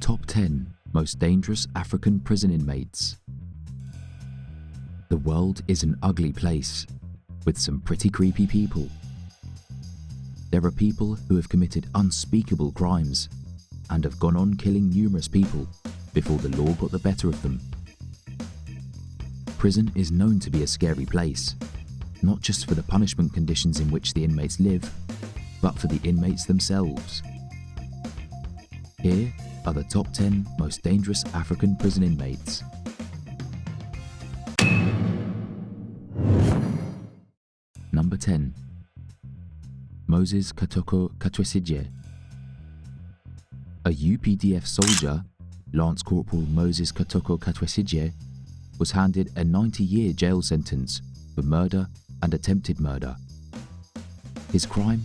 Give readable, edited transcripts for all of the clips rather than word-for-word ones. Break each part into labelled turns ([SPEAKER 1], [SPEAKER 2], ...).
[SPEAKER 1] Top 10 Most Dangerous African Prison Inmates. The world is an ugly place, with some pretty creepy people. There are people who have committed unspeakable crimes and have gone on killing numerous people before the law got the better of them. Prison is known to be a scary place, not just for the punishment conditions in which the inmates live, but for the inmates themselves. Here are the top 10 most dangerous African prison inmates. Number 10. Moses Kotoko Katwesidje. A UPDF soldier, Lance Corporal Moses Kotoko Katwesidje, was handed a 90-year jail sentence for murder and attempted murder. His crime?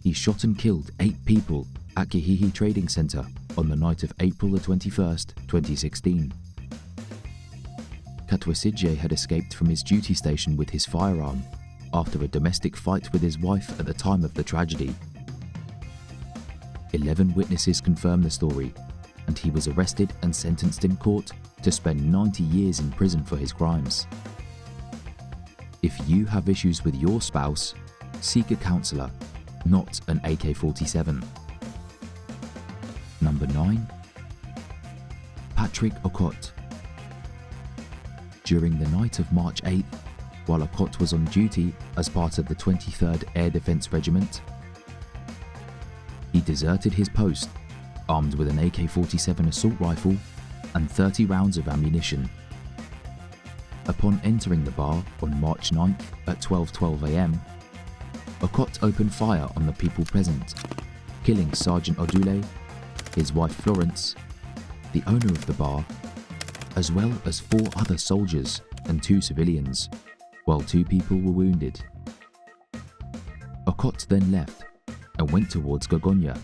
[SPEAKER 1] He shot and killed 8 people at Kihihi Trading Center on the night of April the 21st, 2016. Katwesidje had escaped from his duty station with his firearm after a domestic fight with his wife at the time of the tragedy. 11 witnesses confirmed the story, and he was arrested and sentenced in court to spend 90 years in prison for his crimes. If you have issues with your spouse, seek a counsellor, not an AK-47. Number 9. Patrick Ocot. During the night of March 8th, while Ocot was on duty as part of the 23rd Air Defence Regiment, he deserted his post, armed with an AK-47 assault rifle and 30 rounds of ammunition. Upon entering the bar on March 9th at 12:12 AM, Ocot opened fire on the people present, killing Sergeant Odule, his wife Florence, the owner of the bar, as well as 4 other soldiers and 2 civilians, while 2 people were wounded. Ocot then left and went towards Gogonya,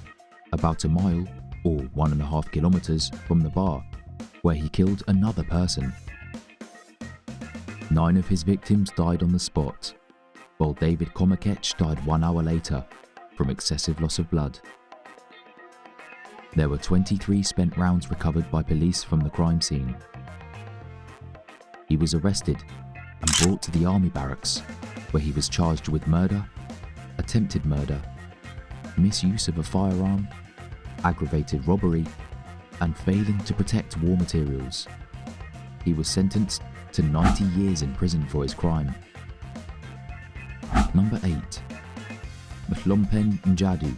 [SPEAKER 1] about a mile or 1.5 kilometers from the bar, where he killed another person. 9 of his victims died on the spot, while David Komakech died 1 hour later from excessive loss of blood. There were 23 spent rounds recovered by police from the crime scene. He was arrested and brought to the army barracks, where he was charged with murder, attempted murder, misuse of a firearm, aggravated robbery, and failing to protect war materials. He was sentenced to 90 years in prison for his crime. Number 8. Mjadu.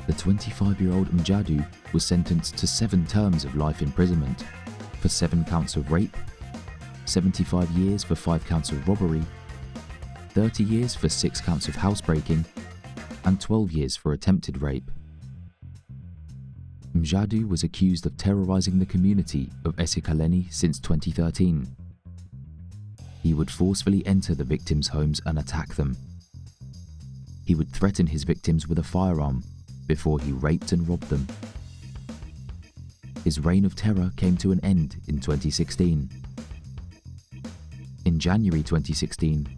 [SPEAKER 1] The 25-year-old Mjadu was sentenced to 7 terms of life imprisonment for 7 counts of rape, 75 years for 5 counts of robbery, 30 years for 6 counts of housebreaking, and 12 years for attempted rape. Mjadu was accused of terrorizing the community of Esikaleni since 2013. He would forcefully enter the victims' homes and attack them. He would threaten his victims with a firearm before he raped and robbed them. His reign of terror came to an end in 2016. In January 2016,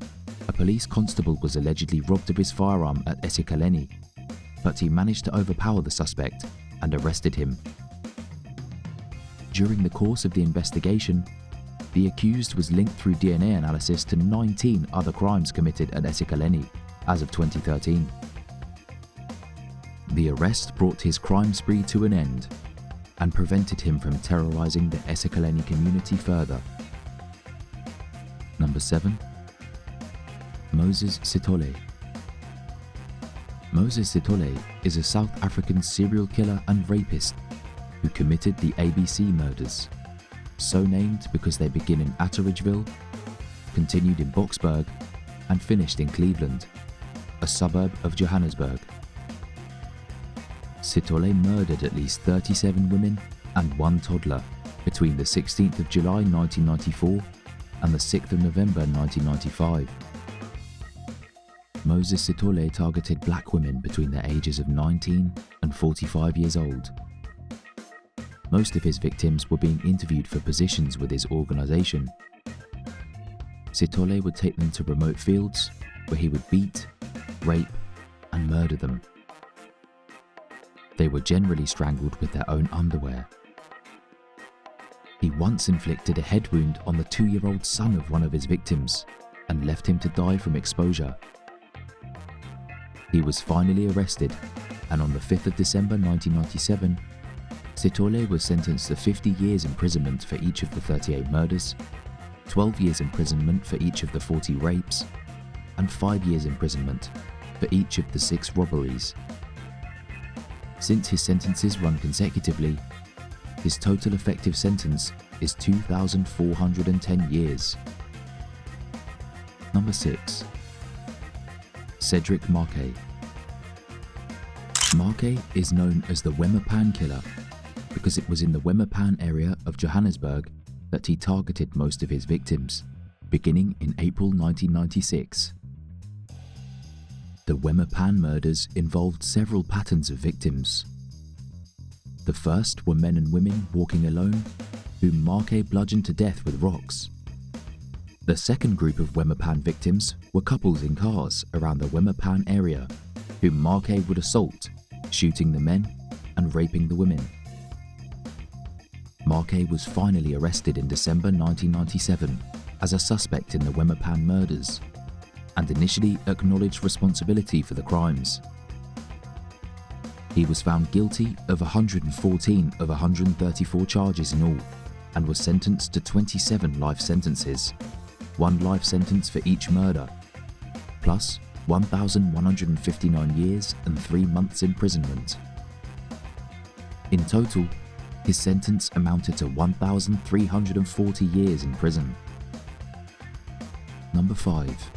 [SPEAKER 1] a police constable was allegedly robbed of his firearm at Esikaleni, but he managed to overpower the suspect and arrested him. During the course of the investigation, the accused was linked through DNA analysis to 19 other crimes committed at Esikaleni as of 2013. The arrest brought his crime spree to an end and prevented him from terrorizing the Esikaleni community further. Number 7. Moses Sithole. Moses Sithole is a South African serial killer and rapist who committed the ABC murders, so named because they begin in Atteridgeville, continued in Boksburg, and finished in Cleveland, a suburb of Johannesburg. Sithole murdered at least 37 women and 1 toddler between the 16th of July 1994 and the 6th of November 1995. Moses Sithole targeted black women between the ages of 19 and 45 years old. Most of his victims were being interviewed for positions with his organization. Sithole would take them to remote fields where he would beat, rape, and murder them. They were generally strangled with their own underwear. He once inflicted a head wound on the 2-year-old son of one of his victims and left him to die from exposure. He was finally arrested, and on the 5th of December 1997, Sithole was sentenced to 50 years imprisonment for each of the 38 murders, 12 years imprisonment for each of the 40 rapes, and 5 years imprisonment for each of the 6 robberies. Since his sentences run consecutively, his total effective sentence is 2,410 years. Number 6. Cedric Marquez. Marquez is known as the Wemapan Killer because it was in the Wemapan area of Johannesburg that he targeted most of his victims, beginning in April 1996. The Wemapan murders involved several patterns of victims. The first were men and women walking alone, whom Marquez bludgeoned to death with rocks. The second group of Wemapan victims were couples in cars around the Wemapan area, whom Marquez would assault, shooting the men and raping the women. Marquez was finally arrested in December 1997 as a suspect in the Wemapan murders, and initially acknowledged responsibility for the crimes. He was found guilty of 114 of 134 charges in all, and was sentenced to 27 life sentences, 1 life sentence for each murder, plus 1,159 years and 3 months imprisonment. In total, his sentence amounted to 1,340 years in prison. Number 5.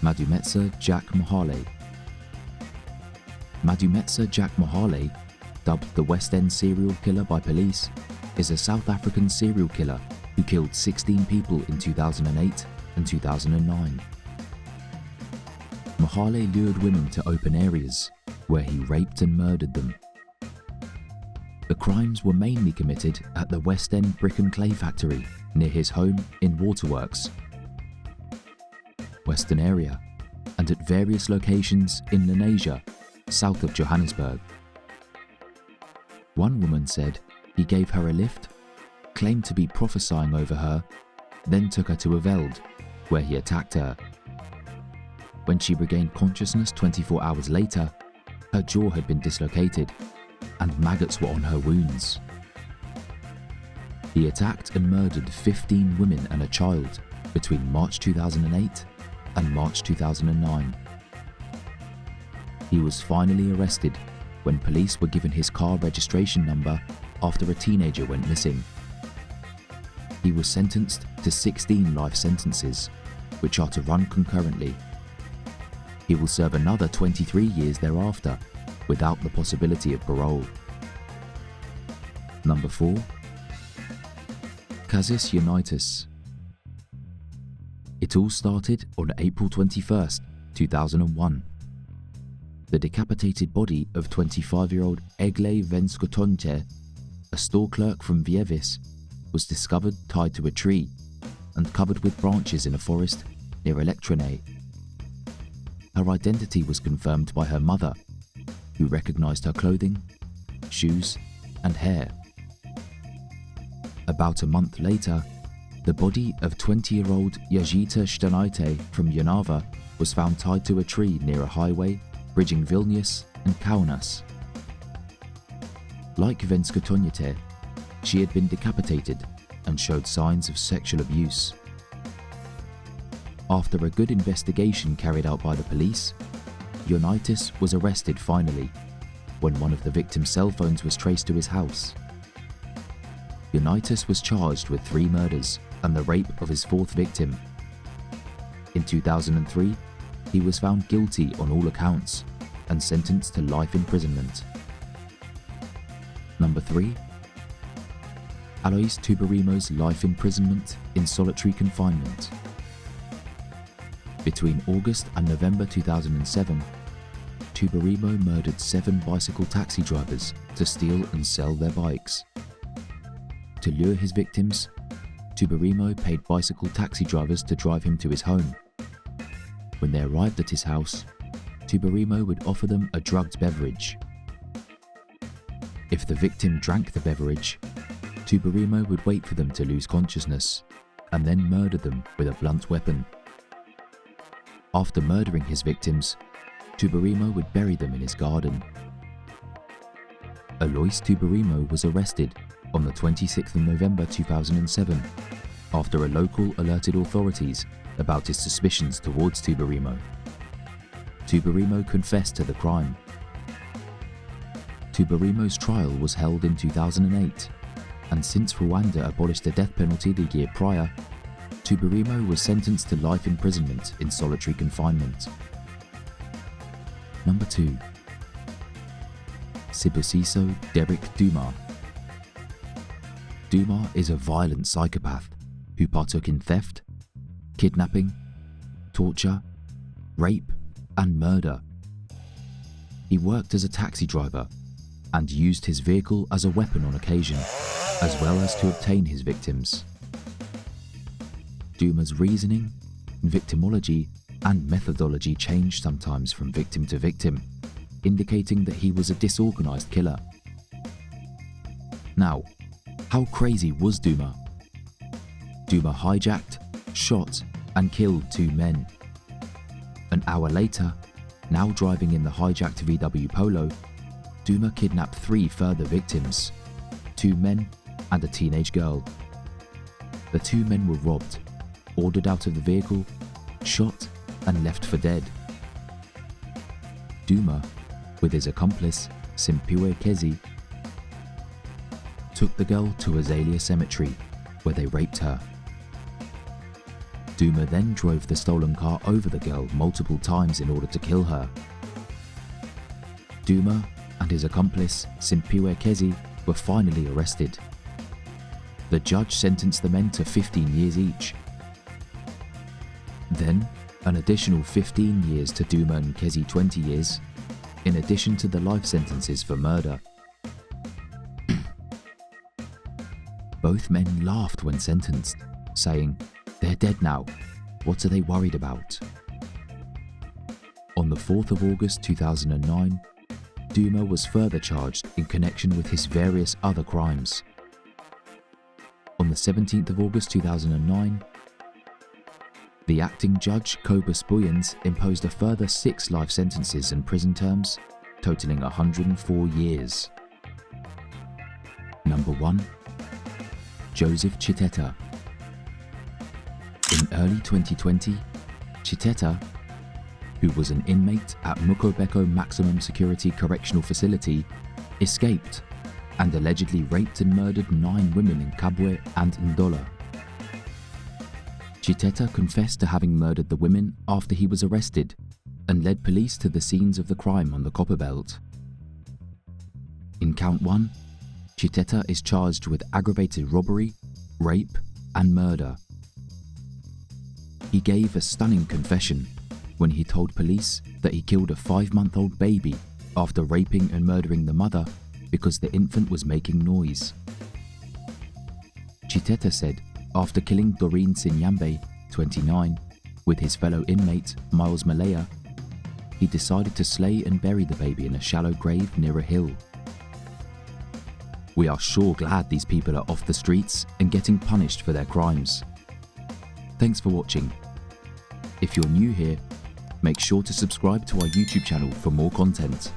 [SPEAKER 1] Madumetsa Jack Mahale. Madumetsa Jack Mahale, dubbed the West End serial killer by police, is a South African serial killer who killed 16 people in 2008 and 2009. Mahale lured women to open areas, where he raped and murdered them. The crimes were mainly committed at the West End Brick and Clay Factory near his home in Waterworks, Western area, and at various locations in Lenasia, south of Johannesburg. One woman said he gave her a lift, claimed to be prophesying over her, then took her to a veld, where he attacked her. When she regained consciousness 24 hours later, her jaw had been dislocated, and maggots were on her wounds. He attacked and murdered 15 women and a child between March 2008 and March 2009. He was finally arrested when police were given his car registration number after a teenager went missing. He was sentenced to 16 life sentences, which are to run concurrently. He will serve another 23 years thereafter, without the possibility of parole. Number 4. Kazis Unitus. It all started on April 21st, 2001. The decapitated body of 25-year-old Egle Venskotonte, a store clerk from Vievis, was discovered tied to a tree and covered with branches in a forest near Elektrone. Her identity was confirmed by her mother, who recognized her clothing, shoes, and hair. About a month later, the body of 20-year-old Jajita Stanaite from Jonava was found tied to a tree near a highway bridging Vilnius and Kaunas. Like Venskotonite, she had been decapitated and showed signs of sexual abuse. After a good investigation carried out by the police, Unitus was arrested finally, when one of the victim's cell phones was traced to his house. Unitus was charged with 3 murders and the rape of his 4th victim. In 2003, he was found guilty on all accounts and sentenced to life imprisonment. Number 3. Alois Tubarimo's life imprisonment in solitary confinement. Between August and November 2007, Tubarimo murdered 7 bicycle taxi drivers to steal and sell their bikes. To lure his victims, Tubarimo paid bicycle taxi drivers to drive him to his home. When they arrived at his house, Tubarimo would offer them a drugged beverage. If the victim drank the beverage, Tubarimo would wait for them to lose consciousness and then murder them with a blunt weapon. After murdering his victims, Tubarimo would bury them in his garden. Alois Tubarimo was arrested on the 26th of November 2007 after a local alerted authorities about his suspicions towards Tubarimo. Tubarimo confessed to the crime. Tubarimo's trial was held in 2008, and since Rwanda abolished the death penalty the year prior, Tubarimo was sentenced to life imprisonment in solitary confinement. Number 2. Sibusiso Derek Dumar. Dumar is a violent psychopath who partook in theft, kidnapping, torture, rape, and murder. He worked as a taxi driver and used his vehicle as a weapon on occasion, as well as to obtain his victims. Dumar's reasoning, victimology, and methodology changed sometimes from victim to victim, indicating that he was a disorganized killer. Now, how crazy was Dumar? Dumar hijacked, shot, and killed 2 men. An hour later, now driving in the hijacked VW Polo, Dumar kidnapped 3 further victims, 2 men and a teenage girl. The 2 men were robbed, ordered out of the vehicle, shot, and left for dead. Dumar, with his accomplice, Simpiwe Kezi, took the girl to Azalea Cemetery, where they raped her. Dumar then drove the stolen car over the girl multiple times in order to kill her. Dumar and his accomplice, Simpiwe Kezi, were finally arrested. The judge sentenced the men to 15 years each. Then, an additional 15 years to Dumar and Kezi 20 years, in addition to the life sentences for murder. Both men laughed when sentenced, saying, "They're dead now, what are they worried about?" On the 4th of August 2009, Dumar was further charged in connection with his various other crimes. On the 17th of August 2009, the acting judge, Cobus Buyens, imposed a further 6 life sentences and prison terms, totaling 104 years. Number 1. Joseph Chiteta. In early 2020, Chiteta, who was an inmate at Mukobeko Maximum Security Correctional Facility, escaped and allegedly raped and murdered 9 women in Kabwe and Ndola. Chiteta confessed to having murdered the women after he was arrested and led police to the scenes of the crime on the Copperbelt. In count 1, Chiteta is charged with aggravated robbery, rape, and murder. He gave a stunning confession when he told police that he killed a 5-month-old baby after raping and murdering the mother because the infant was making noise. Chiteta said after killing Doreen Sinyambe, 29, with his fellow inmate Miles Malaya, he decided to slay and bury the baby in a shallow grave near a hill. We are sure glad these people are off the streets and getting punished for their crimes. Thanks for watching. If you're new here, make sure to subscribe to our YouTube channel for more content.